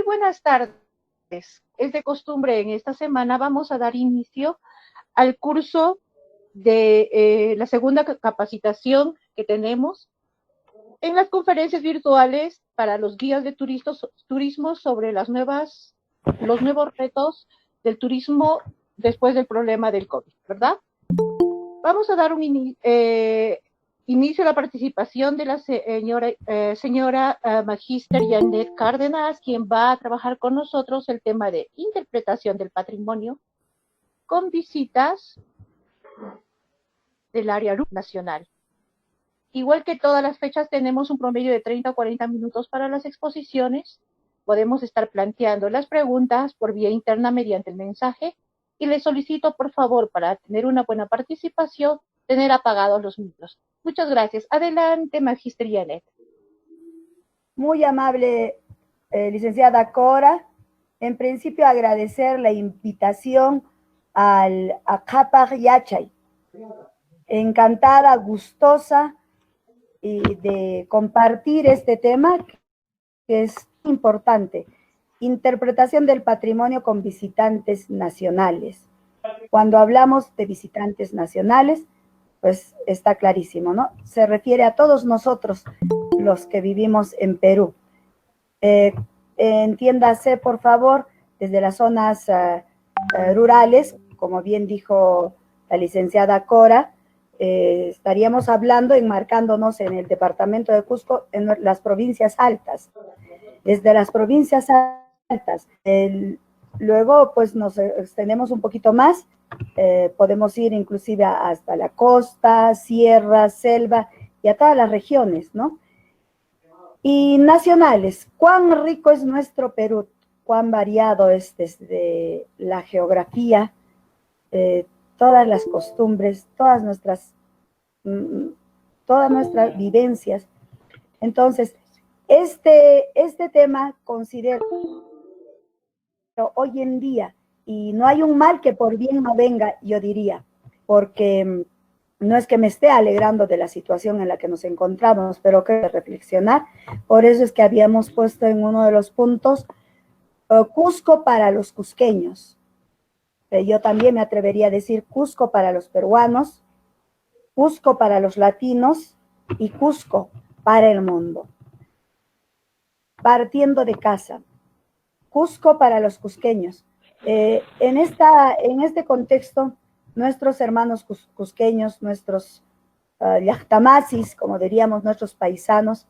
Muy buenas tardes. Es de costumbre, en esta semana vamos a dar inicio al curso de la segunda capacitación que tenemos en las conferencias virtuales para los guías de turismo sobre los nuevos retos del turismo después del problema del COVID, ¿verdad? Vamos a dar un inicio a la participación de la señora Magíster Janet Cárdenas, quien va a trabajar con nosotros el tema de interpretación del patrimonio con visitas del área nacional. Igual que todas las fechas, tenemos un promedio de 30 o 40 minutos para las exposiciones. Podemos estar planteando las preguntas por vía interna mediante el mensaje y les solicito, por favor, para tener una buena participación, tener apagados los micros. Muchas gracias. Adelante, Magíster Janet. Muy amable, licenciada Cora. En principio, agradecer la invitación a Capac Yachay. Encantada, gustosa de compartir este tema que es importante. Interpretación del patrimonio con visitantes nacionales. Cuando hablamos de visitantes nacionales, pues está clarísimo, ¿no? Se refiere a todos nosotros los que vivimos en Perú. Entiéndase, por favor, desde las zonas rurales, como bien dijo la licenciada Cora, estaríamos hablando, enmarcándonos en el departamento de Cusco, en las provincias altas. Desde las provincias altas, luego pues nos extendemos un poquito más, podemos ir inclusive hasta la costa, sierra, selva y a todas las regiones, ¿no? Y nacionales, cuán rico es nuestro Perú, cuán variado es desde la geografía, todas las costumbres, todas nuestras vivencias. Entonces, este tema considero hoy en día, y no hay un mal que por bien no venga, yo diría, porque no es que me esté alegrando de la situación en la que nos encontramos, pero que reflexionar. Por eso es que habíamos puesto en uno de los puntos Cusco para los cusqueños. Yo también me atrevería a decir Cusco para los peruanos, Cusco para los latinos y Cusco para el mundo. Partiendo de casa, Cusco para los cusqueños. En este contexto, nuestros hermanos cusqueños, nuestros llactamasis, como diríamos nuestros paisanos,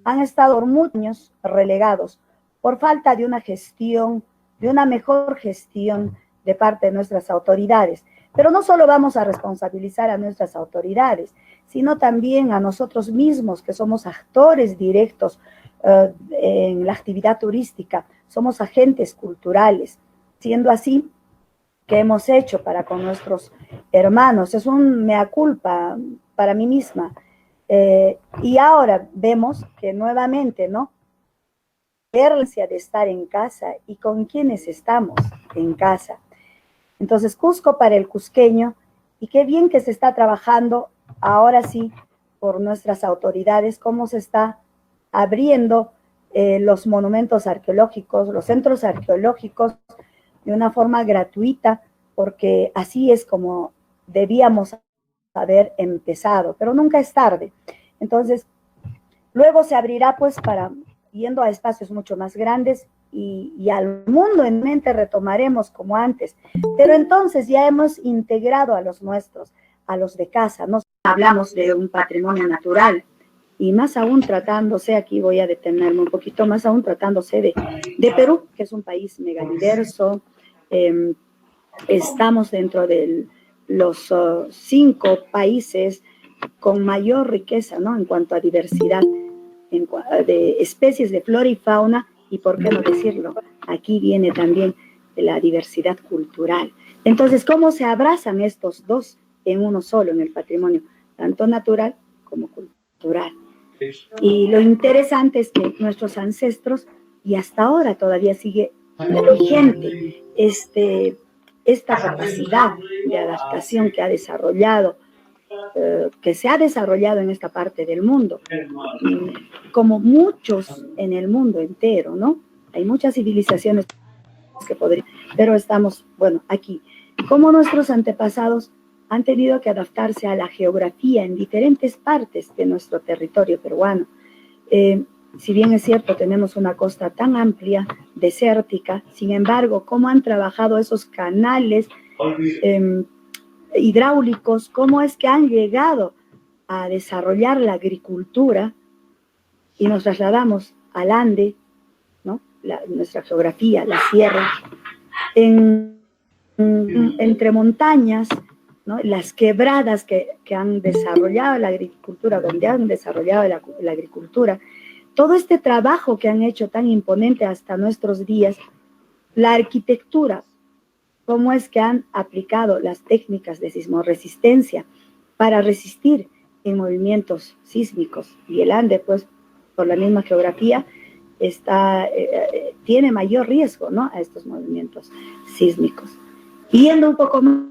han estado por muchos años relegados por falta de una gestión, de una mejor gestión de parte de nuestras autoridades. Pero no solo vamos a responsabilizar a nuestras autoridades, sino también a nosotros mismos, que somos actores directos en la actividad turística, somos agentes culturales. Siendo así, ¿qué hemos hecho para con nuestros hermanos? Es un mea culpa para mí misma. Y ahora vemos que nuevamente, ¿no? La urgencia de estar en casa y con quienes estamos en casa. Entonces, Cusco para el cusqueño, y qué bien que se está trabajando ahora sí por nuestras autoridades, cómo se está abriendo los monumentos arqueológicos, los centros arqueológicos de una forma gratuita, porque así es como debíamos haber empezado, pero nunca es tarde. Entonces, luego se abrirá pues para yendo a espacios mucho más grandes y al mundo en mente retomaremos como antes, pero entonces ya hemos integrado a los nuestros, a los de casa, no hablamos de un patrimonio natural, y más aún tratándose, aquí voy a detenerme un poquito, más aún tratándose de Perú, que es un país megadiverso. Estamos dentro de los 5 países con mayor riqueza, ¿no? En cuanto a diversidad de especies de flora y fauna, y por qué no decirlo, aquí viene también la diversidad cultural. Entonces, ¿cómo se abrazan estos dos en uno solo, en el patrimonio, tanto natural como cultural? Y lo interesante es que nuestros ancestros, y hasta ahora todavía sigue vigente esta capacidad de adaptación que se ha desarrollado en esta parte del mundo, como muchos en el mundo entero, ¿no? Hay muchas civilizaciones que podrían, pero estamos, bueno, aquí. Como nuestros antepasados han tenido que adaptarse a la geografía en diferentes partes de nuestro territorio peruano. Si bien es cierto, tenemos una costa tan amplia, desértica, sin embargo, cómo han trabajado esos canales hidráulicos, cómo es que han llegado a desarrollar la agricultura y nos trasladamos al Ande, ¿no? Nuestra geografía, la sierra, entre montañas, ¿no? Las quebradas que han desarrollado la agricultura, donde han desarrollado la agricultura, todo este trabajo que han hecho tan imponente hasta nuestros días, la arquitectura, cómo es que han aplicado las técnicas de sismorresistencia para resistir en movimientos sísmicos. Y el Ande, pues, por la misma geografía, tiene mayor riesgo, ¿no?, a estos movimientos sísmicos. Y yendo un poco más,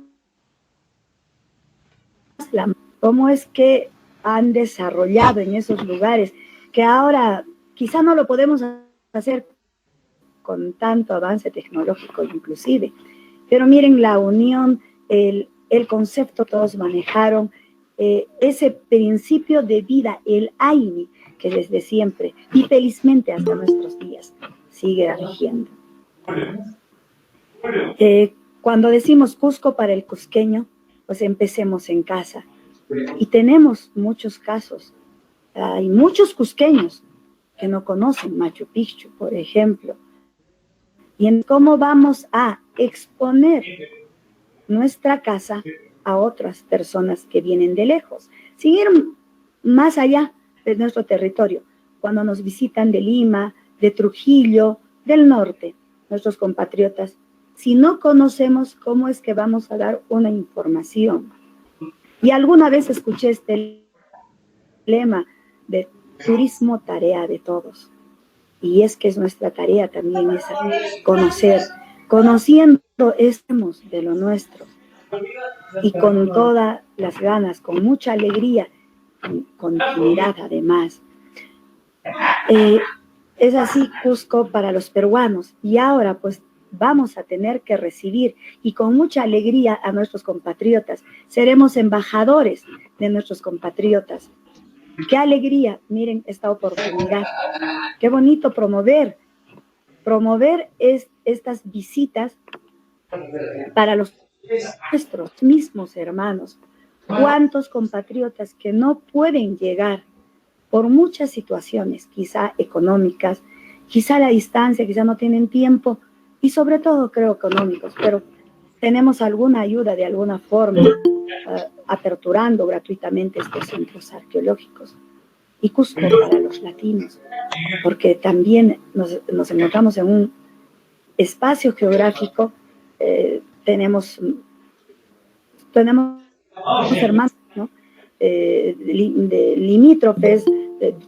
cómo es que han desarrollado en esos lugares, que ahora quizá no lo podemos hacer con tanto avance tecnológico inclusive, pero miren la unión, el concepto que todos manejaron, ese principio de vida, el Aini, que desde siempre y felizmente hasta nuestros días sigue rigiendo. Cuando decimos Cusco para el cusqueño, pues empecemos en casa. Y tenemos muchos casos. Hay muchos cusqueños que no conocen Machu Picchu, por ejemplo. Y en cómo vamos a exponer nuestra casa a otras personas que vienen de lejos, sin ir más allá de nuestro territorio. Cuando nos visitan de Lima, de Trujillo, del norte, nuestros compatriotas, si no conocemos, ¿cómo es que vamos a dar una información? Y alguna vez escuché este lema de turismo, tarea de todos. Y es que es nuestra tarea también esa, conocer. Conociendo estemos de lo nuestro. Y con todas las ganas, con mucha alegría, con dignidad además. Es así Cusco para los peruanos. Y ahora pues vamos a tener que recibir y con mucha alegría a nuestros compatriotas. Seremos embajadores de nuestros compatriotas. ¡Qué alegría! Miren esta oportunidad. ¡Qué bonito promover estas visitas para nuestros mismos hermanos! ¿Cuántos compatriotas que no pueden llegar por muchas situaciones, quizá económicas, quizá la distancia, quizá no tienen tiempo, y sobre todo creo económicos, pero tenemos alguna ayuda de alguna forma, aperturando gratuitamente estos centros arqueológicos. Y Cusco para los latinos, porque también nos encontramos en un espacio geográfico, tenemos hermanos, ¿no?, de limítrofes,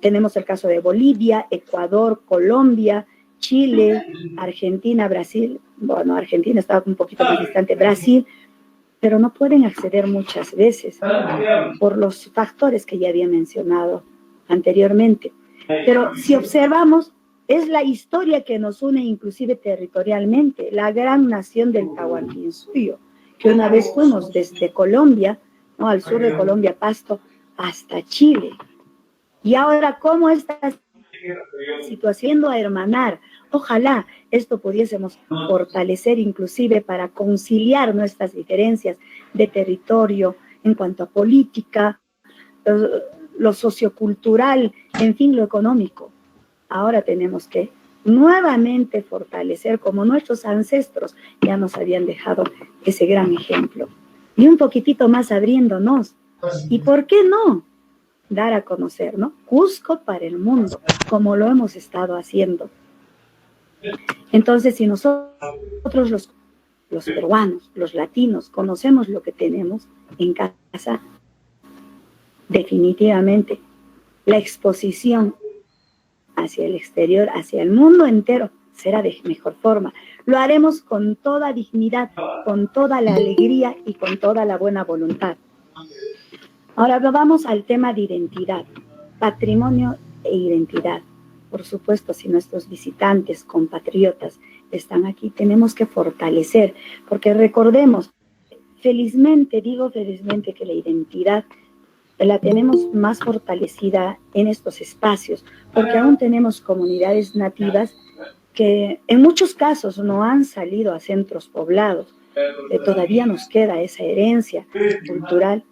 tenemos el caso de Bolivia, Ecuador, Colombia, Chile, Argentina, Brasil. Bueno, Argentina estaba un poquito más distante, Brasil, pero no pueden acceder muchas veces por los factores que ya había mencionado anteriormente. Pero si observamos, es la historia que nos une inclusive territorialmente, la gran nación del Tahuantinsuyo, que una vez fuimos desde Colombia, ¿no?, al sur de Colombia, Pasto, hasta Chile. Y ahora, ¿cómo esta situación a hermanar? Ojalá esto pudiésemos fortalecer inclusive para conciliar nuestras diferencias de territorio en cuanto a política, lo sociocultural, en fin, lo económico. Ahora tenemos que nuevamente fortalecer, como nuestros ancestros ya nos habían dejado ese gran ejemplo. Y un poquitito más abriéndonos. ¿Y por qué no dar a conocer, ¿no?, Cusco para el mundo, como lo hemos estado haciendo? Entonces, si nosotros los peruanos, los latinos, conocemos lo que tenemos en casa, definitivamente la exposición hacia el exterior, hacia el mundo entero, será de mejor forma. Lo haremos con toda dignidad, con toda la alegría y con toda la buena voluntad. Ahora vamos al tema de identidad, patrimonio e identidad. por supuesto, si nuestros visitantes, compatriotas están aquí, tenemos que fortalecer, porque recordemos, felizmente, digo felizmente, que la identidad la tenemos más fortalecida en estos espacios, porque aún tenemos comunidades nativas que en muchos casos no han salido a centros poblados. Todavía nos queda esa herencia cultural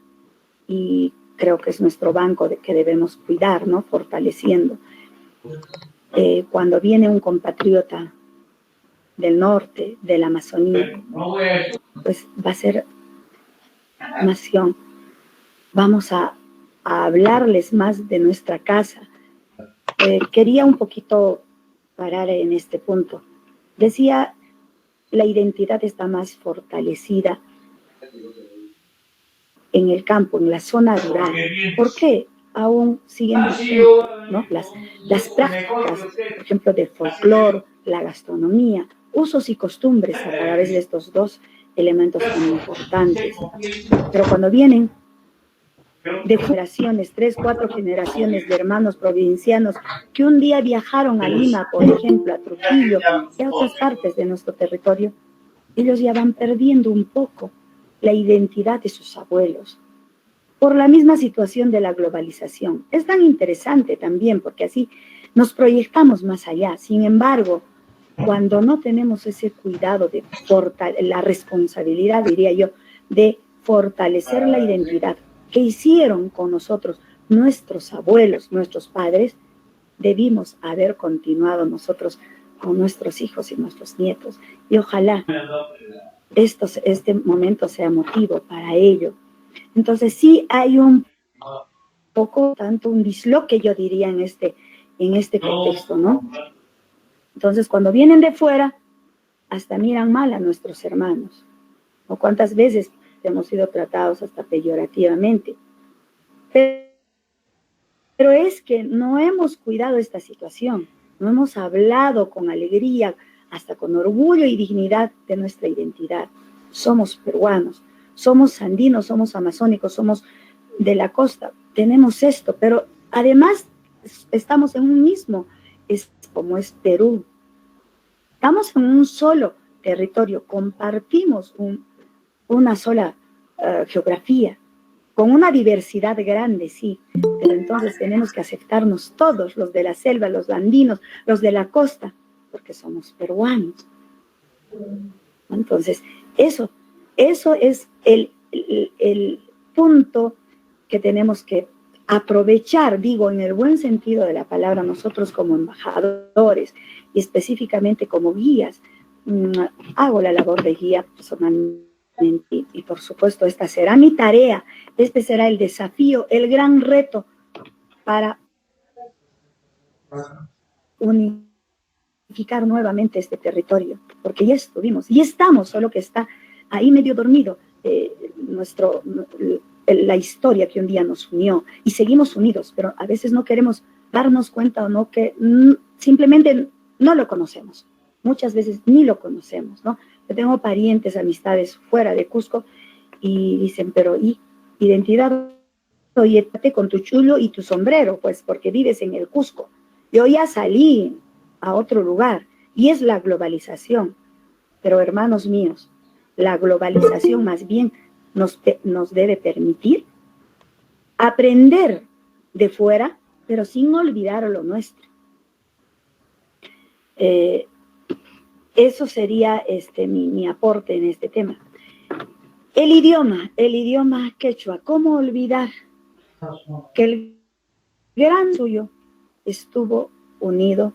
y creo que es nuestro banco que debemos cuidar, ¿no? Fortaleciendo. Cuando viene un compatriota del norte, de la Amazonía, pues va a ser nación. Vamos a hablarles más de nuestra casa. Quería un poquito parar en este punto. Decía, la identidad está más fortalecida en el campo, en la zona rural. ¿Por qué? Aún siguen vigentes, ¿no? Las prácticas, por ejemplo, del folclore, la gastronomía, usos y costumbres a través de estos dos elementos tan importantes. Pero cuando vienen de generaciones, 3, 4 generaciones de hermanos provincianos que un día viajaron a Lima, por ejemplo, a Trujillo y a otras partes de nuestro territorio, ellos ya van perdiendo un poco la identidad de sus abuelos por la misma situación de la globalización. Es tan interesante también porque así nos proyectamos más allá. Sin embargo, cuando no tenemos ese cuidado de la responsabilidad, diría yo, de fortalecer la identidad que hicieron con nosotros nuestros abuelos, nuestros padres, debimos haber continuado nosotros con nuestros hijos y nuestros nietos. Y ojalá este momento sea motivo para ello. Entonces sí hay un poco, tanto un disloque, yo diría, en este contexto, ¿no? Entonces cuando vienen de fuera, hasta miran mal a nuestros hermanos. ¿O cuántas veces hemos sido tratados hasta peyorativamente? Pero es que no hemos cuidado esta situación, no hemos hablado con alegría, hasta con orgullo y dignidad de nuestra identidad. Somos peruanos, somos andinos, somos amazónicos, somos de la costa, tenemos esto, pero además estamos en un mismo, como es Perú. Estamos en un solo territorio, compartimos una sola geografía, con una diversidad grande, sí, pero entonces tenemos que aceptarnos todos, los de la selva, los andinos, los de la costa, porque somos peruanos. Entonces, eso es el punto que tenemos que aprovechar, digo, en el buen sentido de la palabra, nosotros como embajadores y específicamente como guías. Hago la labor de guía personalmente y por supuesto esta será mi tarea, este será el desafío, el gran reto para unificar nuevamente este territorio, porque ya estuvimos y estamos, solo que está ahí medio dormido la historia que un día nos unió y seguimos unidos, pero a veces no queremos darnos cuenta o no, que simplemente no lo conocemos. Muchas veces ni lo conocemos, ¿no? Yo tengo parientes, amistades fuera de Cusco y dicen, pero ¿y identidad? Oye, con tu chulo y tu sombrero, pues porque vives en el Cusco. Yo ya salí a otro lugar y es la globalización. Pero hermanos míos, la globalización más bien nos debe permitir aprender de fuera, pero sin olvidar lo nuestro. Eso sería mi aporte en este tema. El idioma quechua, ¿cómo olvidar que el gran suyo estuvo unido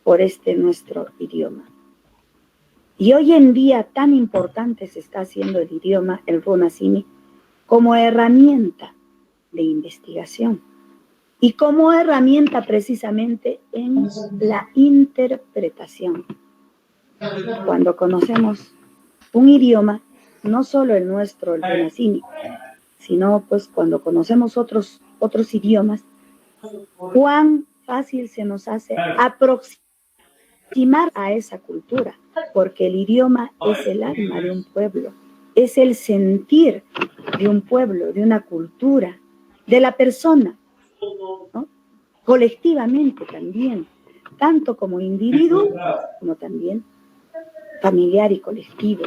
por nuestro idioma? Y hoy en día tan importante se está haciendo el idioma, el runasimi, como herramienta de investigación y como herramienta precisamente en la interpretación. Cuando conocemos un idioma, no solo el nuestro, el runasimi, sino pues cuando conocemos otros idiomas, cuán fácil se nos hace aproximar a esa cultura, porque el idioma es el alma de un pueblo, es el sentir de un pueblo, de una cultura, de la persona, ¿no? Colectivamente también. tanto como individuo, como también familiar y colectivo.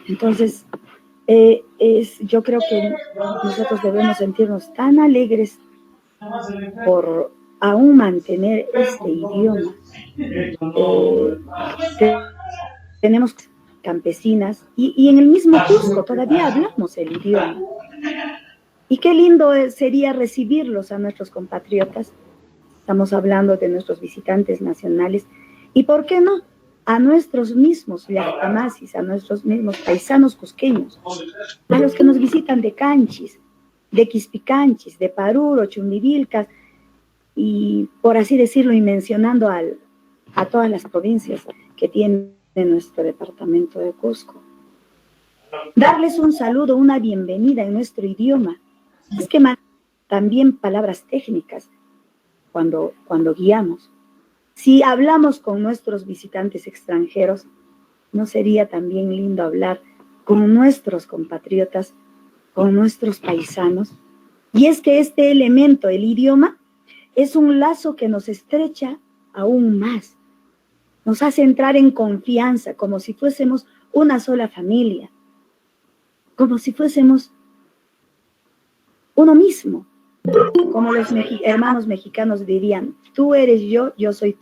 Entonces, yo creo que nosotros debemos sentirnos tan alegres por aún mantener este idioma. Tenemos campesinas y en el mismo Cusco todavía hablamos el idioma. Y qué lindo sería recibirlos a nuestros compatriotas. Estamos hablando de nuestros visitantes nacionales. ¿Y por qué no? A nuestros mismos llactamasis, a nuestros mismos paisanos cusqueños, a los que nos visitan de Canchis, de Quispicanchis, de Paruro, Chumbivilcas, y por así decirlo, y mencionando a todas las provincias que tiene nuestro departamento de Cusco. Darles un saludo, una bienvenida en nuestro idioma. Es que también palabras técnicas cuando guiamos. Si hablamos con nuestros visitantes extranjeros, ¿no sería también lindo hablar con nuestros compatriotas, con nuestros paisanos? Y es que este elemento, el idioma, es un lazo que nos estrecha aún más. Nos hace entrar en confianza, como si fuésemos una sola familia, como si fuésemos uno mismo. Como los hermanos mexicanos dirían, tú eres yo, yo soy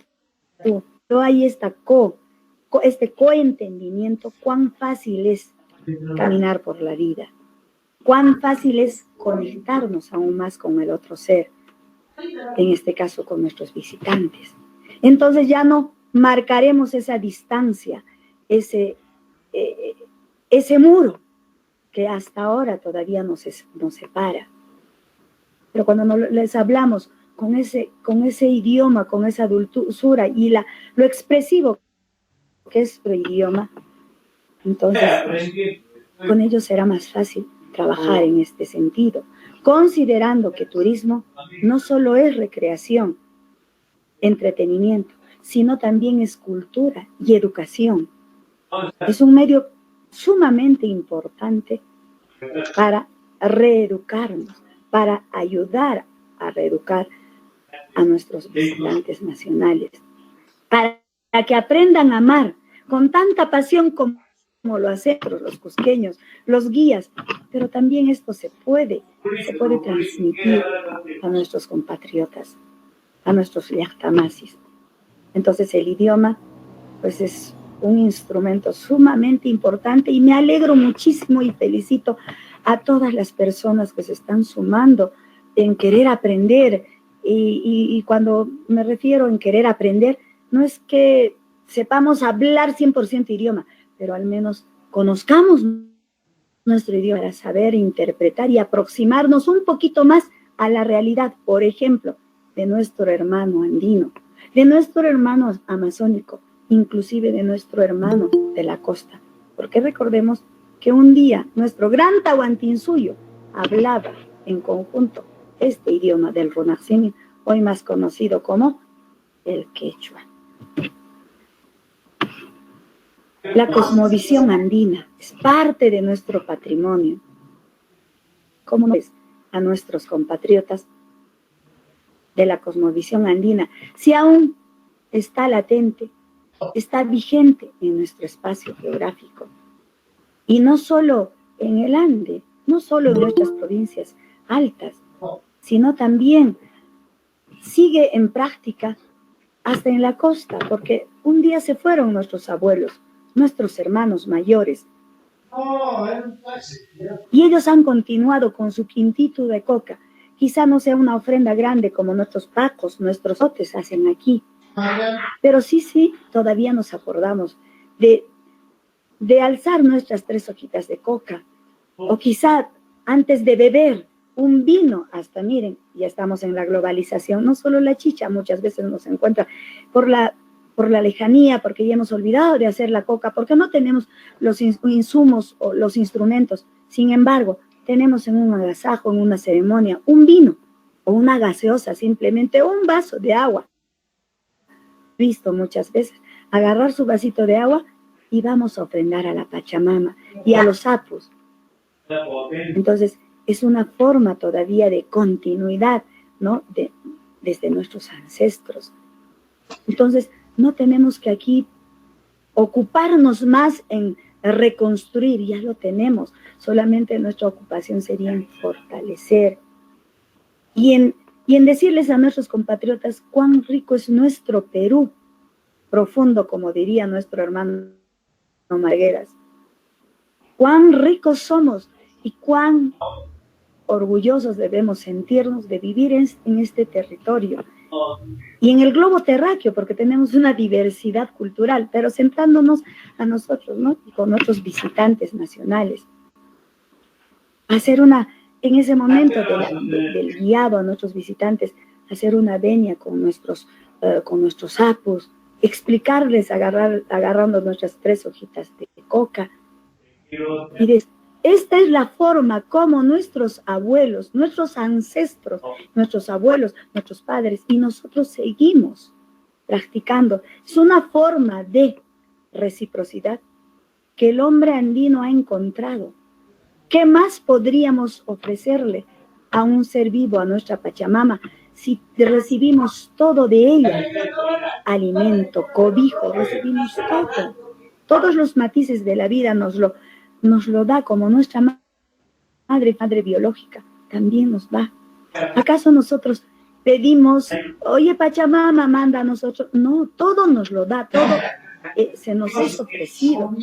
tú. No hay este coentendimiento, cuán fácil es caminar por la vida, cuán fácil es conectarnos aún más con el otro ser, en este caso con nuestros visitantes. Entonces ya no marcaremos esa distancia, ese muro que hasta ahora todavía nos separa. Pero cuando les hablamos con ese idioma, con esa dulzura y lo expresivo que es nuestro idioma, entonces con ellos será más fácil trabajar en este sentido, considerando que turismo no solo es recreación, entretenimiento, sino también es cultura y educación. Es un medio sumamente importante para reeducarnos, para ayudar a reeducar a nuestros visitantes nacionales, para que aprendan a amar con tanta pasión como lo hacemos los cusqueños, los guías, pero también esto se puede transmitir a nuestros compatriotas, a nuestros llactamasis. Entonces el idioma, pues es un instrumento sumamente importante y me alegro muchísimo y felicito a todas las personas que se están sumando en querer aprender. Y cuando me refiero en querer aprender, no es que sepamos hablar 100% idioma, pero al menos conozcamos nuestro idioma para saber interpretar y aproximarnos un poquito más a la realidad, por ejemplo, de nuestro hermano andino, de nuestro hermano amazónico, inclusive de nuestro hermano de la costa. Porque recordemos que un día nuestro gran Tahuantinsuyo hablaba en conjunto este idioma del Runacini, hoy más conocido como el quechua. La cosmovisión andina es parte de nuestro patrimonio. ¿Cómo no es a nuestros compatriotas de la cosmovisión andina? Si aún está latente, está vigente en nuestro espacio geográfico. Y no solo en el Ande, no solo en nuestras provincias altas, sino también sigue en práctica hasta en la costa, porque un día se fueron nuestros abuelos, nuestros hermanos mayores, y ellos han continuado con su quintito de coca. Quizá no sea una ofrenda grande como nuestros pacos, nuestros otes hacen aquí, pero sí, todavía nos acordamos de alzar nuestras 3 hojitas de coca, o quizá antes de beber un vino, hasta miren, ya estamos en la globalización, no solo la chicha muchas veces nos encuentra por la lejanía, porque ya hemos olvidado de hacer la coca, porque no tenemos los insumos o los instrumentos. Sin embargo, tenemos en un agasajo, en una ceremonia, un vino o una gaseosa, simplemente un vaso de agua. Visto muchas veces, agarrar su vasito de agua y vamos a ofrendar a la Pachamama y a los sapos. Entonces, es una forma todavía de continuidad, ¿no? Desde nuestros ancestros. Entonces, no tenemos que aquí ocuparnos más en reconstruir, ya lo tenemos. Solamente nuestra ocupación sería en fortalecer y en decirles a nuestros compatriotas cuán rico es nuestro Perú, profundo, como diría nuestro hermano Margueras. Cuán ricos somos y cuán orgullosos debemos sentirnos de vivir en este territorio y en el globo terráqueo, porque tenemos una diversidad cultural, pero centrándonos a nosotros, ¿no? Y con otros visitantes nacionales. Hacer en ese momento del guiado a nuestros visitantes, hacer una venia con nuestros sapos, explicarles agarrando nuestras 3 hojitas de coca. Y esta es la forma como nuestros abuelos, nuestros ancestros, nuestros abuelos, nuestros padres y nosotros seguimos practicando. Es una forma de reciprocidad que el hombre andino ha encontrado. ¿Qué más podríamos ofrecerle a un ser vivo, a nuestra Pachamama, si recibimos todo de ella? Alimento, cobijo, recibimos todo. Todos los matices de la vida nos lo da, como nuestra madre biológica también nos da. ¿Acaso nosotros pedimos, oye Pachamama, manda a nosotros? No, todo nos lo da, todo se nos es ofrecido.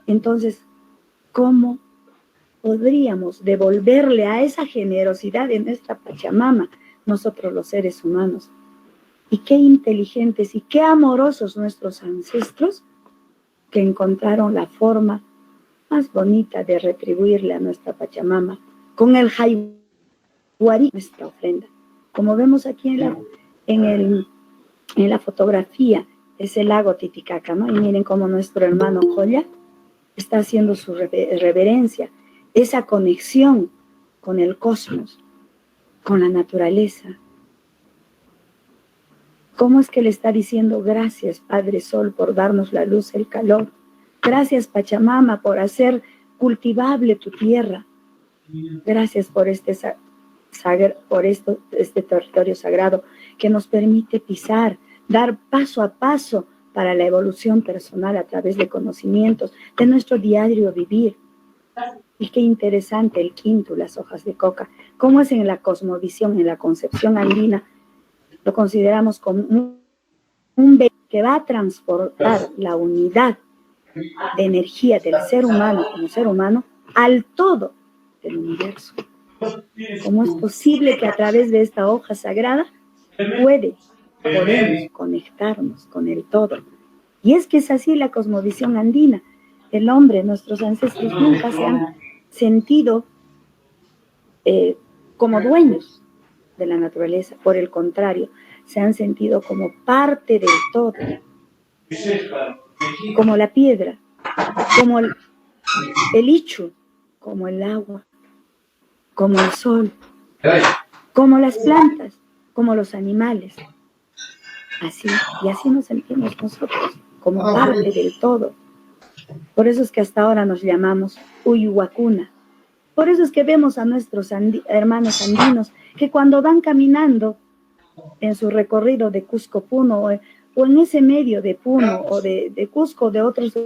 Entonces, ¿cómo podríamos devolverle a esa generosidad de nuestra Pachamama, nosotros los seres humanos? Y qué inteligentes y qué amorosos nuestros ancestros que encontraron la forma más bonita de retribuirle a nuestra Pachamama con el jaihuari, nuestra ofrenda. Como vemos aquí en la fotografía, es el lago Titicaca, ¿no? Y miren cómo nuestro hermano Joya está haciendo su reverencia, esa conexión con el cosmos, con la naturaleza. ¿Cómo es que le está diciendo gracias, Padre Sol, por darnos la luz, el calor? Gracias, Pachamama, por hacer cultivable tu tierra. Gracias por este territorio sagrado que nos permite pisar, dar paso a paso para la evolución personal a través de conocimientos, de nuestro diario vivir. Y qué interesante el quinto, las hojas de coca. ¿Cómo es en la cosmovisión, en la concepción andina? Lo consideramos como un que va a transportar la unidad de energía del ser humano como ser humano al todo del universo. ¿Cómo es posible que a través de esta hoja sagrada podemos conectarnos con el todo? Y es que es así la cosmovisión andina. El hombre, nuestros ancestros nunca se han sentido como dueños de la naturaleza. Por el contrario, se han sentido como parte del todo, como la piedra, como el ichu, como el agua, como el sol, como las plantas, como los animales. Así nos sentimos nosotros, como parte del todo. Por eso es que hasta ahora nos llamamos Uyuwacuna. Por eso es que vemos a nuestros hermanos andinos que cuando van caminando en su recorrido de Cusco-Puno o en ese medio de Puno o de Cusco, de otros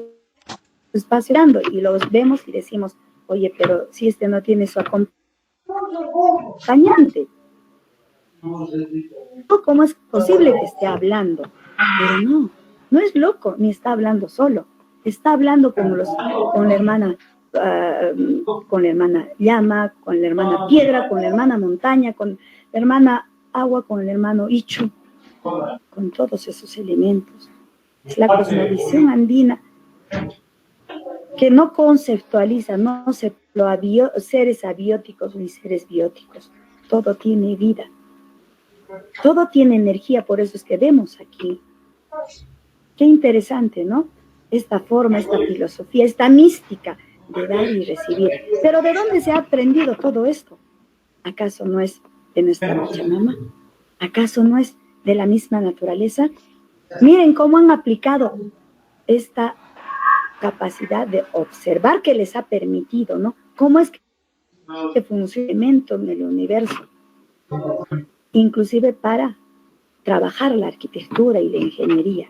espacios, y los vemos y decimos, oye, pero si este no tiene su acompañante, ¿cómo es posible que esté hablando? Pero no es loco, ni está hablando solo. Está hablando con la hermana llama, con la hermana piedra, con la hermana montaña, con la hermana agua, con el hermano ichu, con todos esos elementos. Es la cosmovisión andina que no conceptualiza, no seres abióticos ni seres bióticos. Todo tiene vida. Todo tiene energía, por eso es que vemos aquí. Qué interesante, ¿no? Esta forma, esta filosofía, esta mística de dar y recibir. Pero ¿de dónde se ha aprendido todo esto? ¿Acaso no es de nuestra Pachamama? ¿Acaso no es de la misma naturaleza? Miren cómo han aplicado esta capacidad de observar que les ha permitido, ¿no? ¿Cómo es que funciona en el universo? Inclusive para trabajar la arquitectura y la ingeniería.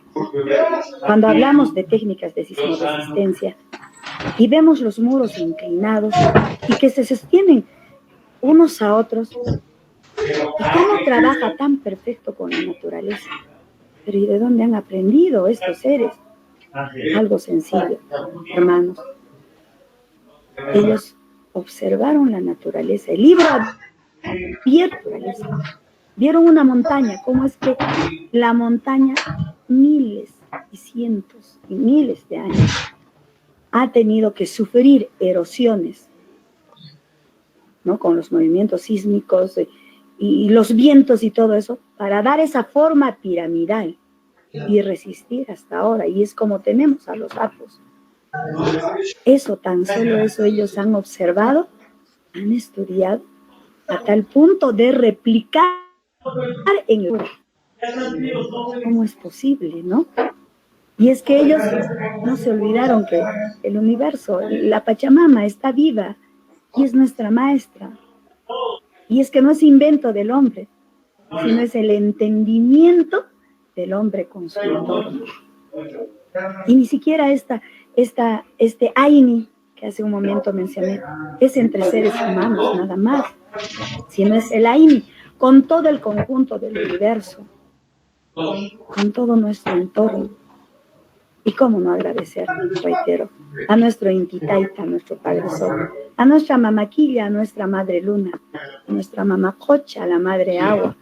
Cuando hablamos de técnicas de sismoresistencia y vemos los muros inclinados y que se sostienen unos a otros, ¿y cómo trabaja tan perfecto con la naturaleza? Pero ¿y de dónde han aprendido estos seres? Algo sencillo, hermanos. Ellos observaron la naturaleza, el libro abierto, vieron una montaña, cómo es que la montaña, miles y cientos y miles de años, ha tenido que sufrir erosiones, ¿no? Con los movimientos sísmicos y los vientos y todo eso, para dar esa forma piramidal y resistir hasta ahora. Y es como tenemos a los apos. Eso, tan solo eso ellos han observado, han estudiado, a tal punto de replicar en el mundo. ¿Cómo es posible, no? Y es que ellos no se olvidaron que el universo, la Pachamama, está viva y es nuestra maestra. Y es que no es invento del hombre, sino es el entendimiento del hombre con su entorno. Y ni siquiera este Aini, que hace un momento mencioné, es entre seres humanos nada más, sino es el Aini, con todo el conjunto del universo, con todo nuestro entorno. Y cómo no agradecer, reitero, a nuestro Intitaita, a nuestro Padre Sol, a nuestra Mamaquilla, a nuestra Madre Luna, a nuestra Mamacocha, a la Madre Agua,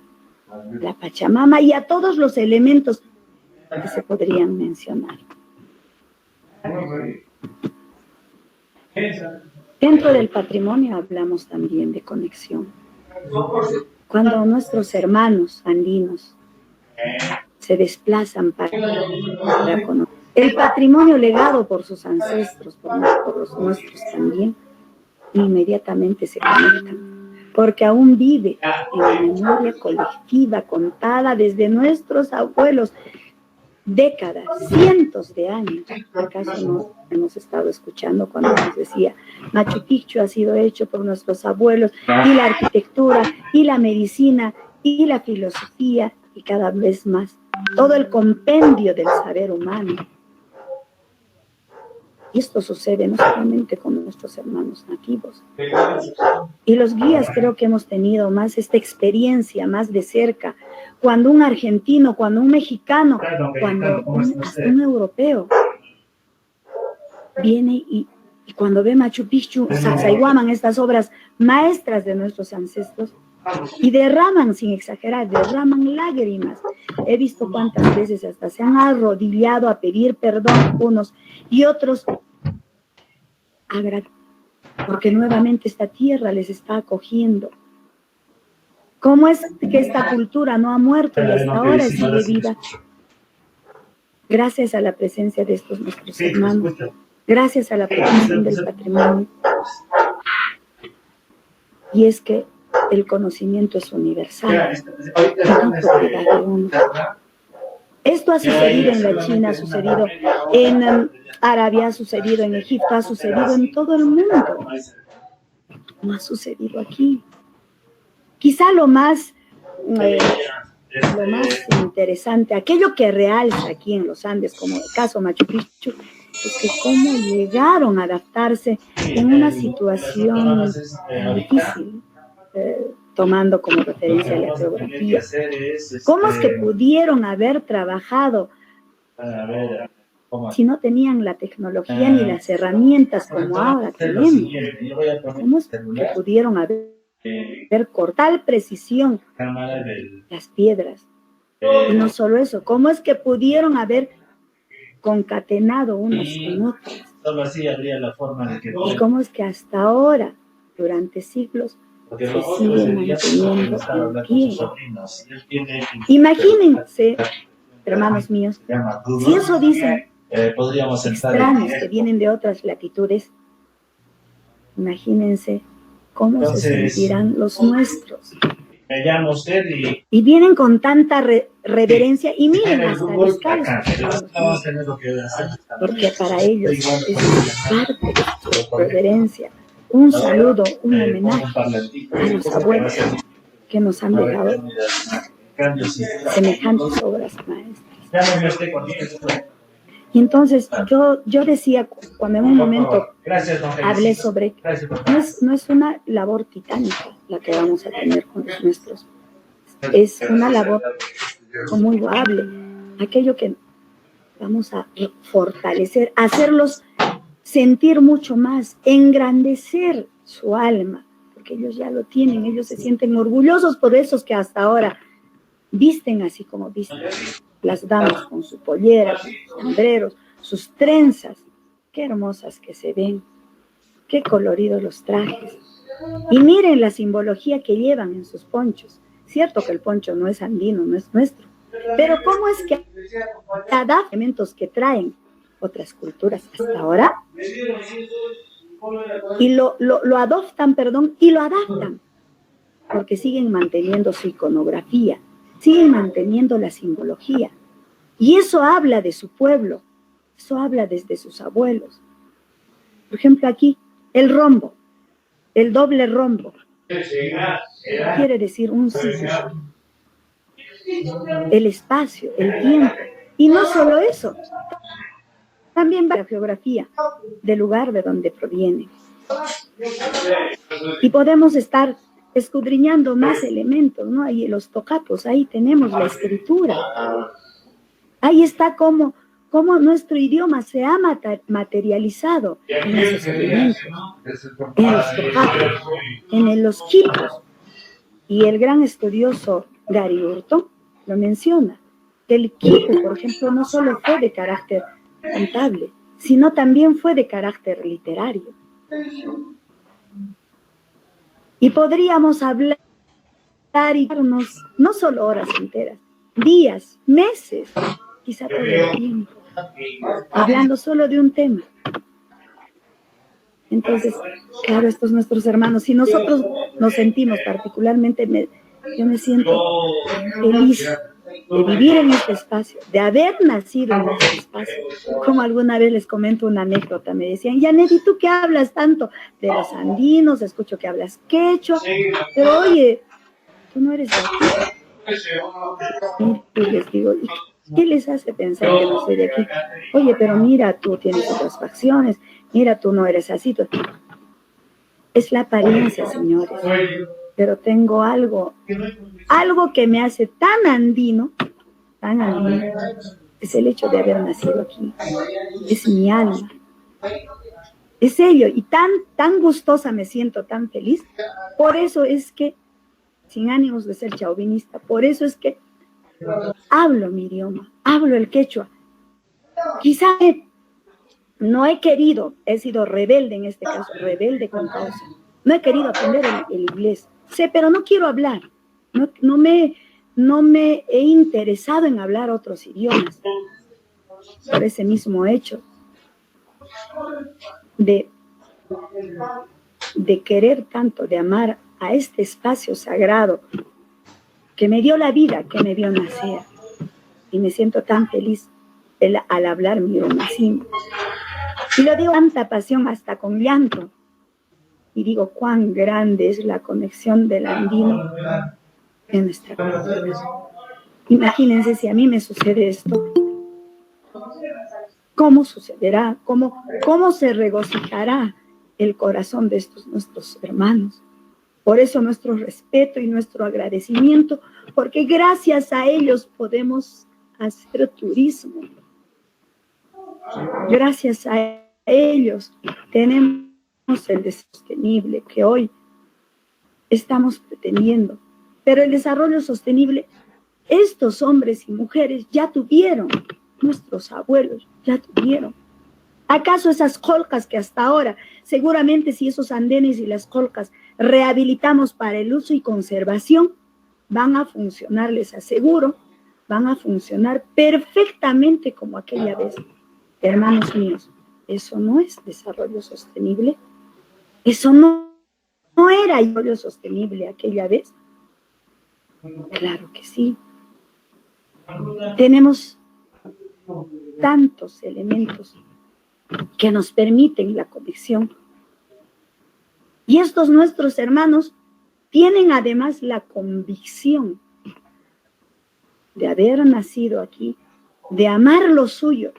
la Pachamama y a todos los elementos que se podrían mencionar. Dentro del patrimonio hablamos también de conexión. Cuando nuestros hermanos andinos se desplazan para conocer el patrimonio legado por sus ancestros, por los nuestros también, inmediatamente se conectan, porque aún vive en la memoria colectiva contada desde nuestros abuelos, décadas, cientos de años. ¿Acaso no hemos estado escuchando cuando nos decía Machu Picchu ha sido hecho por nuestros abuelos, y la arquitectura, y la medicina, y la filosofía, y cada vez más todo el compendio del saber humano? Y esto sucede no solamente con nuestros hermanos nativos. Y los guías creo que hemos tenido más esta experiencia más de cerca, cuando un argentino, cuando un mexicano, cuando hasta un europeo viene y cuando ve Machu Picchu, Sacsayhuaman, estas obras maestras de nuestros ancestros, y derraman, sin exagerar, derraman lágrimas. He visto cuántas veces hasta se han arrodillado a pedir perdón unos y otros, porque nuevamente esta tierra les está acogiendo. ¿Cómo es que esta cultura no ha muerto y hasta ahora sigue viva? Gracias a la presencia de estos nuestros hermanos, gracias a la protección del patrimonio. Y es que el conocimiento es universal, no propiedad de uno. Esto ha sucedido en la China, ha sucedido en Arabia, ha sucedido en Egipto, ha sucedido en todo el mundo. No ha sucedido aquí. Quizá lo más interesante, aquello que realza aquí en los Andes, como el caso Machu Picchu, es que cómo llegaron a adaptarse en una situación difícil, tomando como referencia la geografía. ¿Cómo es que pudieron haber trabajado si no tenían la tecnología ni las herramientas como ahora tenemos? ¿Cómo es que pudieron haber cortado tal precisión las piedras? Y no solo eso, ¿cómo es que pudieron haber concatenado unas con otras? Y cómo es que hasta ahora, durante siglos, se sigue manteniendo en pie. Imagínense, hermanos míos, si eso dicen extraños que vienen de otras latitudes, imagínense cómo se sentirán los nuestros. Y vienen con tanta reverencia y miren hasta descalzos, porque para ellos es parte de su reverencia. Un saludo, un homenaje a los abuelos que nos han dejado semejantes obras maestras. Y entonces yo decía, cuando en un momento hablé sobre, no es una labor titánica la que vamos a tener con los nuestros, es una labor muy loable, aquello que vamos a fortalecer, hacerlos sentir mucho más, engrandecer su alma, porque ellos ya lo tienen, ellos se sienten orgullosos por esos que hasta ahora visten así como visten las damas, con su pollera, sus sombreros, sus trenzas, qué hermosas que se ven, qué coloridos los trajes. Y miren la simbología que llevan en sus ponchos. Cierto que el poncho no es andino, no es nuestro, pero ¿cómo es que adaptan elementos que traen otras culturas hasta ahora? Y lo adoptan, y lo adaptan, porque siguen manteniendo su iconografía, siguen manteniendo la simbología. Y eso habla de su pueblo, eso habla desde sus abuelos. Por ejemplo, aquí, el rombo, el doble rombo, quiere decir un sitio, el espacio, el tiempo. Y no solo eso, también va la geografía del lugar de donde proviene. Y podemos estar escudriñando más elementos, ¿no? Ahí los tocapos, ahí tenemos la escritura. Ahí está cómo nuestro idioma se ha materializado en esos elementos, en los tocapos, en los quipos. Y el gran estudioso Gary Hurton lo menciona, que el quipu, por ejemplo, no solo fue de carácter contable, sino también fue de carácter literario. Y podríamos hablar y darnos no solo horas enteras, días, meses, quizá todo el tiempo, hablando solo de un tema. Entonces, claro, estos nuestros hermanos, si nosotros nos sentimos particularmente, yo me siento feliz de vivir en este espacio, de haber nacido en este espacio. Como alguna vez les comento una anécdota, me decían, Yanet, ¿y tú qué hablas tanto de los andinos? Escucho que hablas quechua, pero oye, tú no eres de aquí. Y les digo, ¿qué les hace pensar que no soy de aquí? Oye, pero mira, tú tienes otras facciones, mira, tú no eres así. Es la apariencia, señores. Pero tengo algo que me hace tan andino, es el hecho de haber nacido aquí. Es mi alma. Es ello. Y tan gustosa me siento, tan feliz. Por eso es que, sin ánimos de ser chauvinista, por eso es que hablo mi idioma, hablo el quechua. Quizá no he querido, he sido rebelde en este caso, rebelde con causa. No he querido aprender el inglés. Sé, pero no quiero hablar. No me he interesado en hablar otros idiomas. Por ese mismo hecho de querer tanto, de amar a este espacio sagrado que me dio la vida, que me vio nacer. Y me siento tan feliz al hablar mi idioma. Y lo digo con tanta pasión, hasta con llanto. Y digo, cuán grande es la conexión del andino en nuestra cultura. Imagínense si a mí me sucede esto. ¿Cómo sucederá? ¿Cómo se regocijará el corazón de estos nuestros hermanos? Por eso nuestro respeto y nuestro agradecimiento, porque gracias a ellos podemos hacer turismo. Gracias a ellos tenemos el desarrollo sostenible que hoy estamos pretendiendo. Pero el desarrollo sostenible, estos hombres y mujeres ya tuvieron, nuestros abuelos ya tuvieron. ¿Acaso esas colcas que hasta ahora, seguramente si esos andenes y las colcas rehabilitamos para el uso y conservación, van a funcionar, les aseguro, van a funcionar perfectamente como aquella vez? Hermanos míos, eso no es desarrollo sostenible. Eso no era desarrollo sostenible aquella vez. Claro que sí. Tenemos tantos elementos que nos permiten la conexión. Y estos nuestros hermanos tienen además la convicción de haber nacido aquí, de amar lo suyo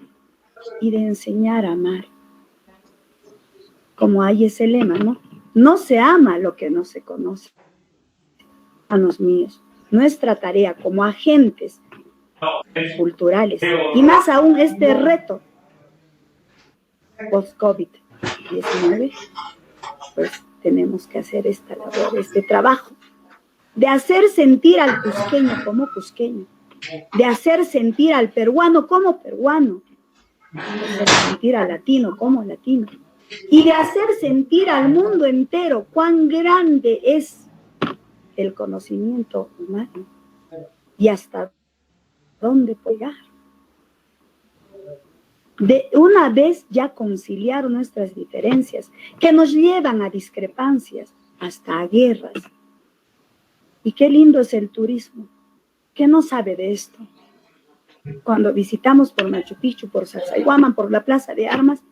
y de enseñar a amar. Como hay ese lema, ¿no? No se ama lo que no se conoce. Hermanos míos, nuestra tarea como agentes culturales y más aún este reto post-COVID-19, pues tenemos que hacer esta labor, este trabajo de hacer sentir al cusqueño como cusqueño, de hacer sentir al peruano como peruano, de hacer sentir al latino como latino y de hacer sentir al mundo entero cuán grande es el conocimiento humano y hasta dónde puede llegar. De una vez ya conciliar nuestras diferencias que nos llevan a discrepancias, hasta a guerras. Y qué lindo es el turismo. ¿Qué no sabe de esto? Cuando visitamos por Machu Picchu, por Sacsayhuaman, por la Plaza de Armas,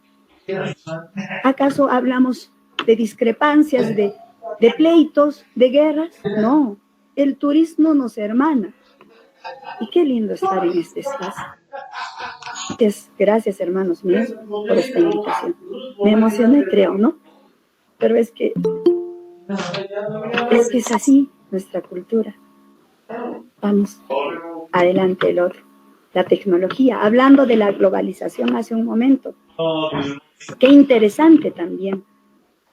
¿acaso hablamos de discrepancias, de pleitos, de guerras? No, el turismo nos hermana. Y qué lindo estar en este espacio. Gracias, hermanos míos, por esta invitación. Me emocioné, creo, ¿no? Pero es que es así nuestra cultura. Vamos, adelante el otro. La tecnología, hablando de la globalización hace un momento. Qué interesante también.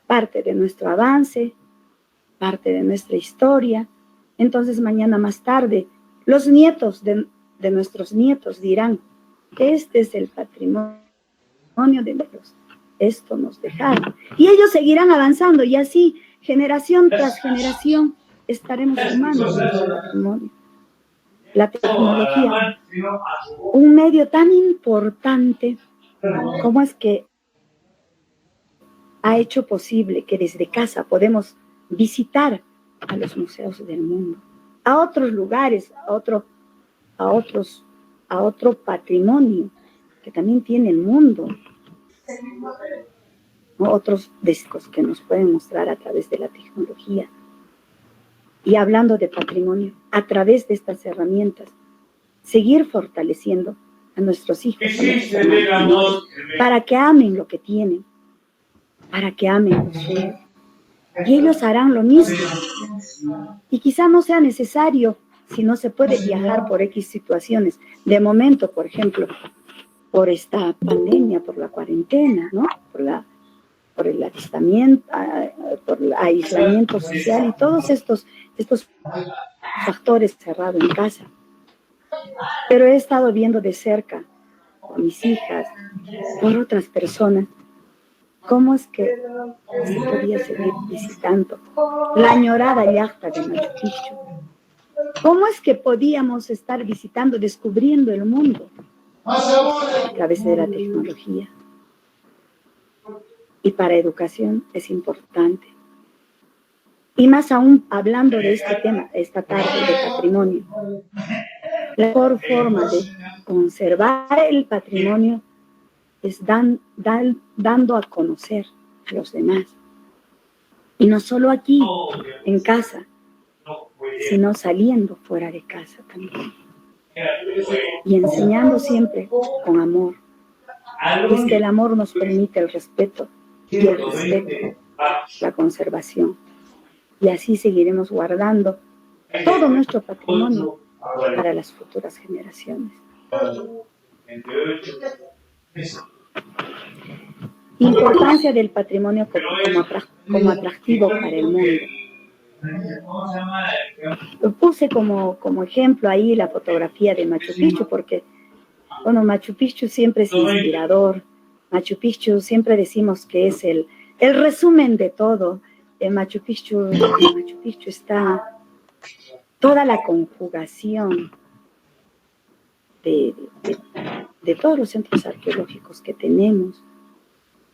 Parte de nuestro avance, parte de nuestra historia. Entonces mañana más tarde, los nietos de nuestros nietos dirán, este es el patrimonio de ellos. Esto nos dejaron. Y ellos seguirán avanzando y así, generación tras generación, estaremos sumando nuestro patrimonio. La tecnología, un medio tan importante como es que ha hecho posible que desde casa podemos visitar a los museos del mundo, a otros lugares, a otro patrimonio que también tiene el mundo, ¿no? Otros discos que nos pueden mostrar a través de la tecnología. Y hablando de patrimonio, a través de estas herramientas, seguir fortaleciendo a nuestros hijos, a nuestros hermanos, para que amen lo que tienen, para que amen lo suyo. Y ellos harán lo mismo. Y quizá no sea necesario, si no se puede viajar por X situaciones. De momento, por ejemplo, por esta pandemia, por la cuarentena, ¿no? Por el aislamiento social y todos estos factores cerrados en casa. Pero he estado viendo de cerca por mis hijas, por otras personas, cómo es que se podía seguir visitando la añorada yacta de Machu Picchu. ¿Cómo es que podíamos estar visitando, descubriendo el mundo a través de la tecnología? Y para educación es importante. Y más aún hablando de este tema, esta tarde de patrimonio. La mejor forma de conservar el patrimonio es dando a conocer a los demás. Y no solo aquí, en casa, sino saliendo fuera de casa también. Y enseñando siempre con amor. Es que el amor nos permite el respeto y el respeto, la conservación. Y así seguiremos guardando todo nuestro patrimonio para las futuras generaciones. Importancia del patrimonio como atractivo para el mundo. Puse como ejemplo ahí la fotografía de Machu Picchu porque, bueno, Machu Picchu siempre es inspirador. Machu Picchu siempre decimos que es el resumen de todo. En Machu Picchu está toda la conjugación de todos los centros arqueológicos que tenemos,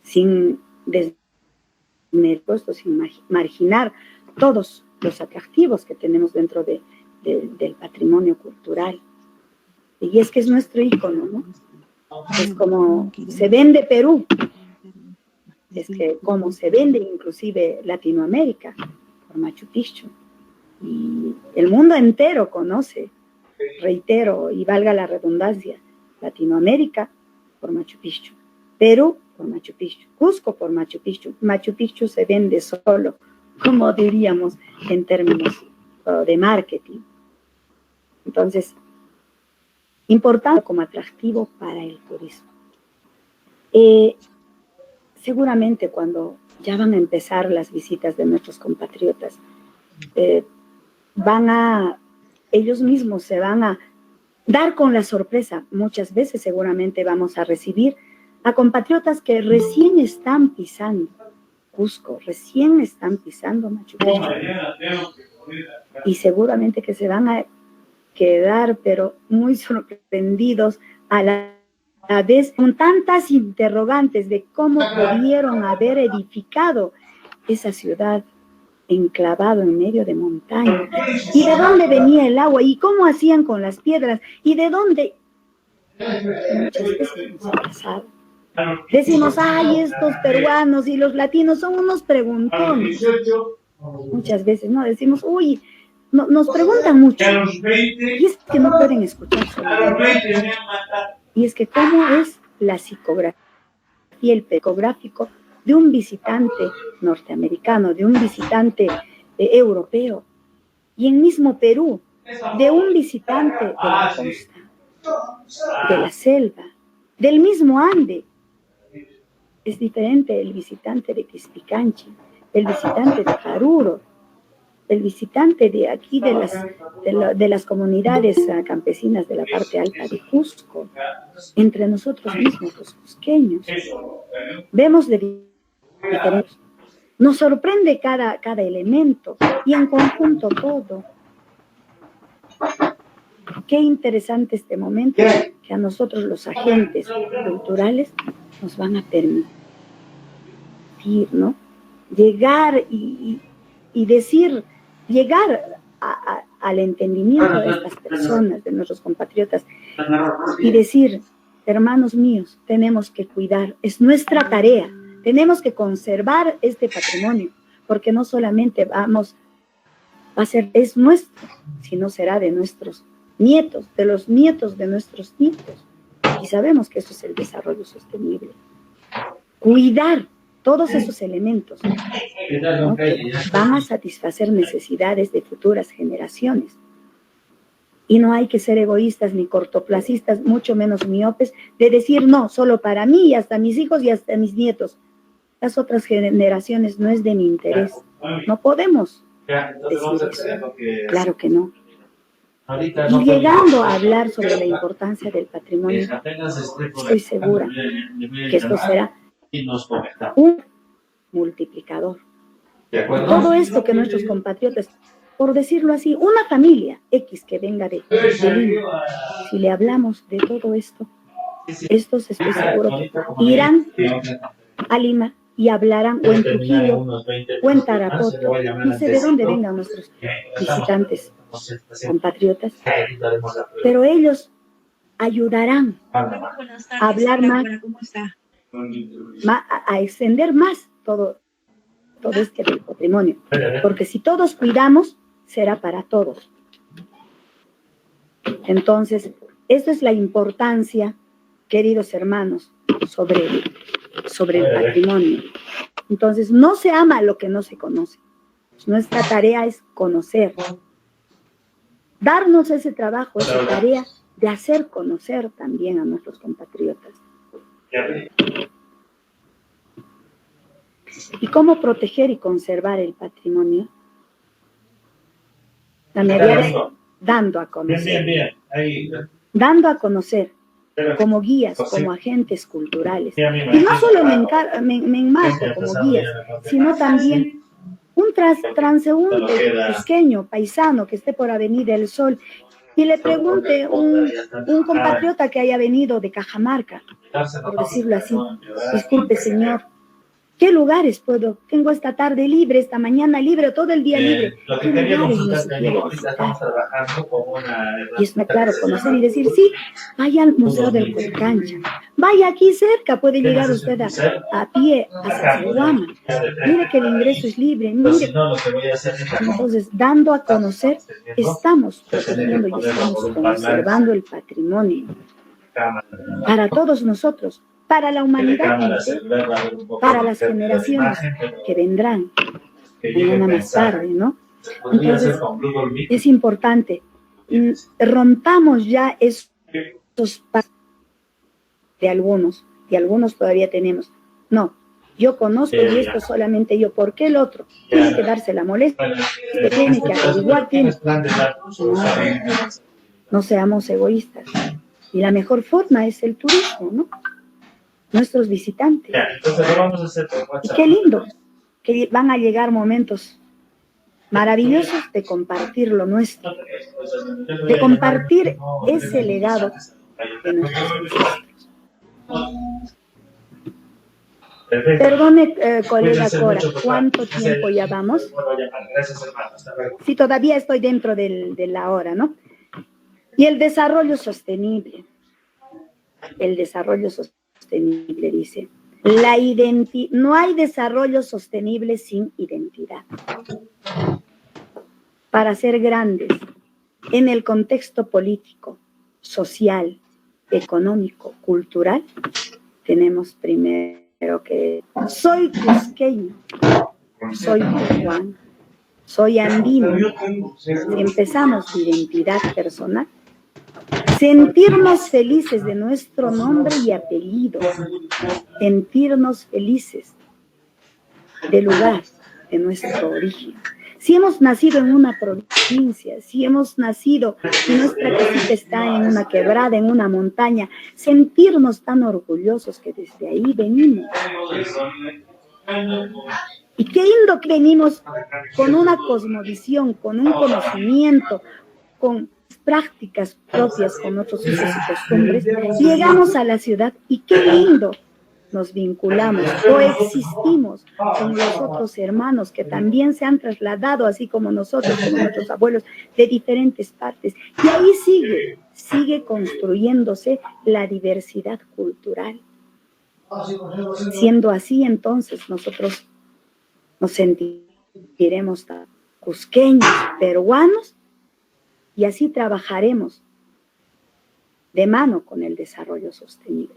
sin marginar todos los atractivos que tenemos dentro del patrimonio cultural. Y es que es nuestro ícono, ¿no? Es como se vende Perú, es que como se vende inclusive Latinoamérica por Machu Picchu. Y el mundo entero conoce reitero y valga la redundancia, Latinoamérica por Machu Picchu, Perú por Machu Picchu, Cusco por Machu Picchu. Machu Picchu se vende solo, como diríamos en términos de marketing. Entonces, importante como atractivo para el turismo. Seguramente cuando ya van a empezar las visitas de nuestros compatriotas, ellos mismos se van a dar con la sorpresa. Muchas veces seguramente vamos a recibir a compatriotas que recién están pisando Cusco, recién están pisando Machu Picchu. Y seguramente que se van a quedar, pero muy sorprendidos a la vez con tantas interrogantes de cómo pudieron haber edificado esa ciudad enclavado en medio de montaña, y de dónde venía el agua, y cómo hacían con las piedras, y de dónde. Muchas veces nos ha pasado. Decimos, ay, estos peruanos y los latinos son unos preguntones. Muchas veces, ¿no? Decimos, uy, nos preguntan mucho. Y es que no pueden escuchar solamente. Y es que cómo es la psicografía, el psicográfico de un visitante norteamericano, de un visitante europeo, y en mismo Perú, de un visitante de la costa, de la selva, del mismo Ande. Es diferente el visitante de Quispicanchi, el visitante de Jaruro, el visitante de aquí de las comunidades campesinas de la parte alta de Cusco, entre nosotros mismos, los cusqueños. Vemos de diferentes. Nos sorprende cada elemento y en conjunto todo. Qué interesante este momento que a nosotros los agentes culturales nos van a permitir, ¿no? Llegar y decir, llegar al entendimiento de estas personas, de nuestros compatriotas, y decir, hermanos míos, tenemos que cuidar, es nuestra tarea, tenemos que conservar este patrimonio, porque no solamente es nuestro, sino será de nuestros nietos, de los nietos de nuestros nietos. Y sabemos que eso es el desarrollo sostenible. Cuidar todos esos elementos, ¿no? Que van a satisfacer necesidades de futuras generaciones. Y no hay que ser egoístas ni cortoplacistas, mucho menos miopes, de decir no, solo para mí y hasta mis hijos y hasta mis nietos. Las otras generaciones no es de mi interés. No podemos decir eso. Claro que no. Y llegando a hablar sobre la importancia del patrimonio, estoy segura que esto será un multiplicador. Todo esto que nuestros compatriotas, por decirlo así, una familia X que venga de Lima, si le hablamos de todo esto, estos estoy seguro que irán a Lima y hablarán o en Trujillo o en Tarapoto, no sé de dónde vengan nuestros visitantes compatriotas, pero ellos ayudarán a hablar más, a extender más todo este del patrimonio, porque si todos cuidamos, será para todos. Entonces, esta es la importancia, queridos hermanos, sobre el patrimonio. Entonces, no se ama lo que no se conoce. Nuestra tarea es conocer. Darnos ese trabajo, esa tarea de hacer conocer también a nuestros compatriotas. ¿Y cómo proteger y conservar el patrimonio? La medida es dando a conocer. Dando a conocer como guías, como agentes culturales. Y no solo me enmarco como guías, sino también un transeúnte pequeño, paisano, que esté por Avenida El Sol, y le pregunte un compatriota que haya venido de Cajamarca, por decirlo así, disculpe señor, ¿Qué lugares puedo? Tengo esta tarde libre, esta mañana libre, todo el día libre. Lo que ¿Qué quería lugares consultar, nos quiere visitar? estamos trabajando con una... Y es claro, conocer y decir, sí, vaya al Museo del Colcancha. Vaya aquí cerca, puede llegar usted a pie a Sacsayhuama. Mire que el ingreso es libre, mire. Entonces, dando a conocer, estamos protegiendo y estamos conservando el patrimonio para todos nosotros, para la humanidad entera, para las generaciones que vendrán mañana más tarde, ¿no? Entonces, es importante, rompamos ya esos pasos de algunos, y algunos todavía tenemos. No, yo conozco y esto solamente yo, ¿por qué el otro? Tiene que darse la molestia, tiene que averiguar, no seamos egoístas. Y la mejor forma es el turismo, ¿no? Nuestros visitantes. Y qué lindo, que van a llegar momentos maravillosos de compartir lo nuestro, de compartir ese legado de nuestros ancestros. Perdone, colega Cora, ¿cuánto tiempo ya vamos? Sí, todavía estoy dentro de la hora, ¿no? Y el desarrollo sostenible. El desarrollo sostenible dice, no hay desarrollo sostenible sin identidad. Para ser grandes en el contexto político, social, económico, cultural, tenemos primero que soy cusqueño, soy peruano, soy andino. Si empezamos de identidad personal, sentirnos felices de nuestro nombre y apellido, sentirnos felices del lugar de nuestro origen. Si hemos nacido en una provincia, si hemos nacido y nuestra casita está en una quebrada, en una montaña, sentirnos tan orgullosos que desde ahí venimos. Y qué lindo que venimos con una cosmovisión, con un conocimiento, con prácticas propias, con otros usos y costumbres. Llegamos a la ciudad y qué lindo. Nos vinculamos, coexistimos con los otros hermanos que también se han trasladado, así como nosotros, como nuestros abuelos, de diferentes partes. Y ahí sigue construyéndose la diversidad cultural. Siendo así, entonces, nosotros nos sentiremos cusqueños, peruanos, y así trabajaremos de mano con el desarrollo sostenible.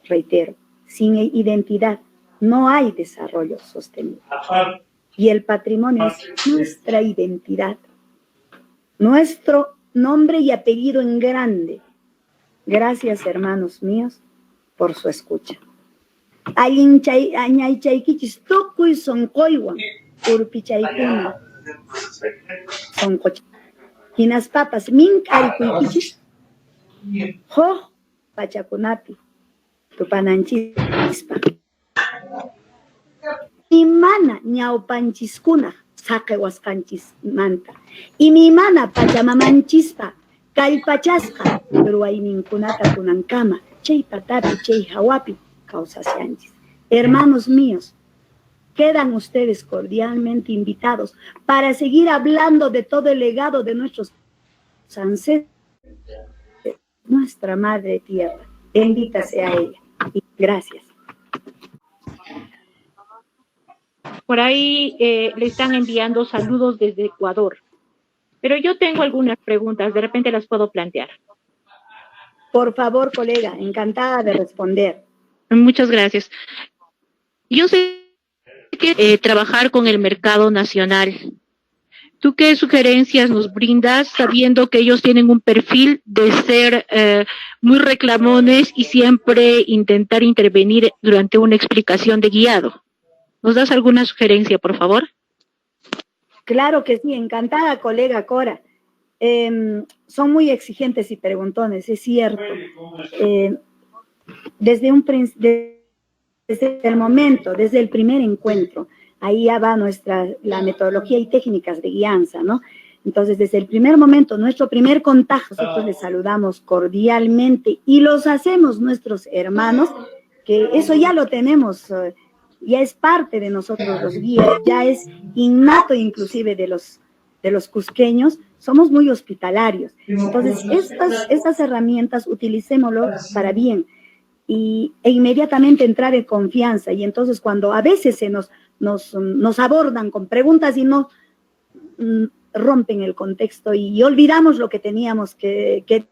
Reitero, sin identidad no hay desarrollo sostenible. Y el patrimonio es nuestra identidad, nuestro nombre y apellido en grande. Gracias, hermanos míos, por su escucha. Añaychaykichis tokuy sonkoywan urpichaykuna sonkoch. Hinas papas mink'arikuykichis hoj pachakunapi tupananchispa. Imana ñawpanchiskuna saqewasqanchismanta. Imimana pachamamanchispa kallpachasqa ruwayninkunata kunankama chay patapi chay hawapi kawsasyanchis. Hermanos míos, quedan ustedes cordialmente invitados para seguir hablando de todo el legado de nuestros ancestros, nuestra madre tierra. Bendita sea ella. Gracias. Por ahí le están enviando saludos desde Ecuador. Pero yo tengo algunas preguntas, de repente las puedo plantear. Por favor, colega, encantada de responder. Muchas gracias. Yo sé que trabajar con el mercado nacional. ¿Tú qué sugerencias nos brindas, sabiendo que ellos tienen un perfil de ser muy reclamones y siempre intentar intervenir durante una explicación de guiado? ¿Nos das alguna sugerencia, por favor? Claro que sí, encantada, colega Cora. Son muy exigentes y preguntones, es cierto. Desde el momento, desde el primer encuentro, ahí ya va la metodología y técnicas de guianza, ¿no? Entonces, desde el primer momento, nuestro primer contacto, nosotros les saludamos cordialmente y los hacemos nuestros hermanos, que eso ya lo tenemos ya es parte de nosotros los guías, ya es innato inclusive de los cusqueños, somos muy hospitalarios. Entonces, estas herramientas utilicémoslo para bien e inmediatamente entrar en confianza. Y entonces cuando a veces nos abordan con preguntas y no rompen el contexto y olvidamos lo que teníamos que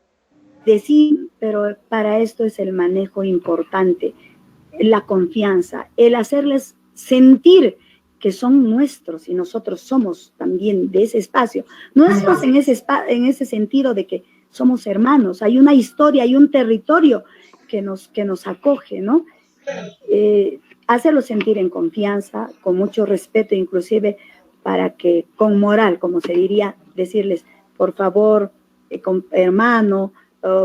decir, pero para esto es el manejo importante, la confianza, el hacerles sentir que son nuestros y nosotros somos también de ese espacio. Nuestros en ese sentido de que somos hermanos, hay una historia, hay un territorio que nos acoge, ¿no? Hacerlos sentir en confianza, con mucho respeto, inclusive para que con moral, como se diría, decirles, por favor, hermano,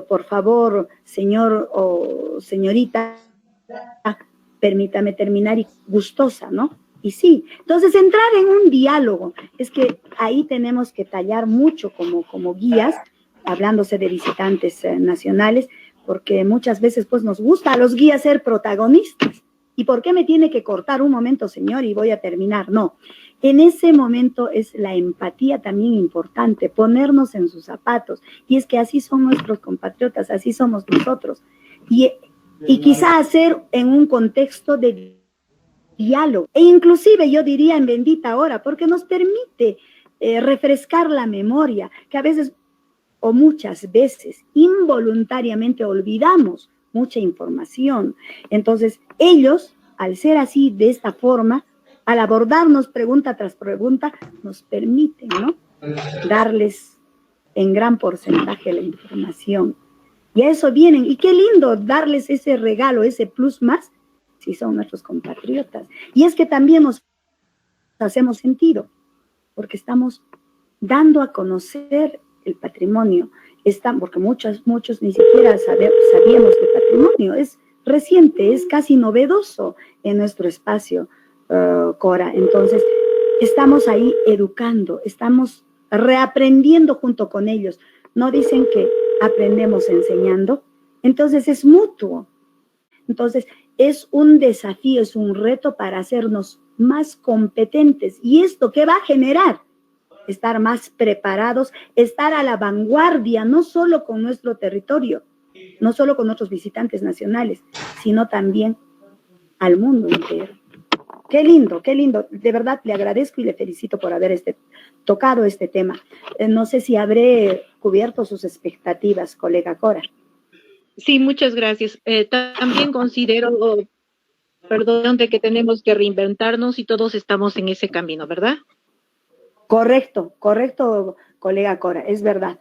por favor, señor o señorita, permítame terminar y gustosa, ¿no? Y sí, entonces entrar en un diálogo, es que ahí tenemos que tallar mucho como guías, hablándose de visitantes nacionales, porque muchas veces pues nos gusta a los guías ser protagonistas. ¿Y por qué me tiene que cortar un momento, señor, y voy a terminar? No, en ese momento es la empatía también importante, ponernos en sus zapatos. Y es que así son nuestros compatriotas, así somos nosotros. Y quizá hacer en un contexto de diálogo. E inclusive yo diría en bendita hora, porque nos permite refrescar la memoria, que a veces o muchas veces involuntariamente olvidamos mucha información. Entonces, ellos, al ser así, de esta forma, al abordarnos pregunta tras pregunta, nos permiten, ¿no?, darles en gran porcentaje la información. Y a eso vienen. Y qué lindo darles ese regalo, ese plus más, si son nuestros compatriotas. Y es que también nos hacemos sentido, porque estamos dando a conocer el patrimonio, porque muchos ni siquiera sabíamos que el patrimonio es reciente, es casi novedoso en nuestro espacio, Cora. Entonces, estamos ahí educando, estamos reaprendiendo junto con ellos. No dicen que aprendemos enseñando, entonces es mutuo. Entonces, es un desafío, es un reto para hacernos más competentes. ¿Y esto qué va a generar? Estar más preparados, estar a la vanguardia, no solo con nuestro territorio, no solo con nuestros visitantes nacionales, sino también al mundo entero. Qué lindo, qué lindo. De verdad le agradezco y le felicito por haber tocado este tema. No sé si habré cubierto sus expectativas, colega Cora. Sí, muchas gracias. También considero, perdón, de que tenemos que reinventarnos y todos estamos en ese camino, ¿verdad? Correcto, colega Cora, es verdad.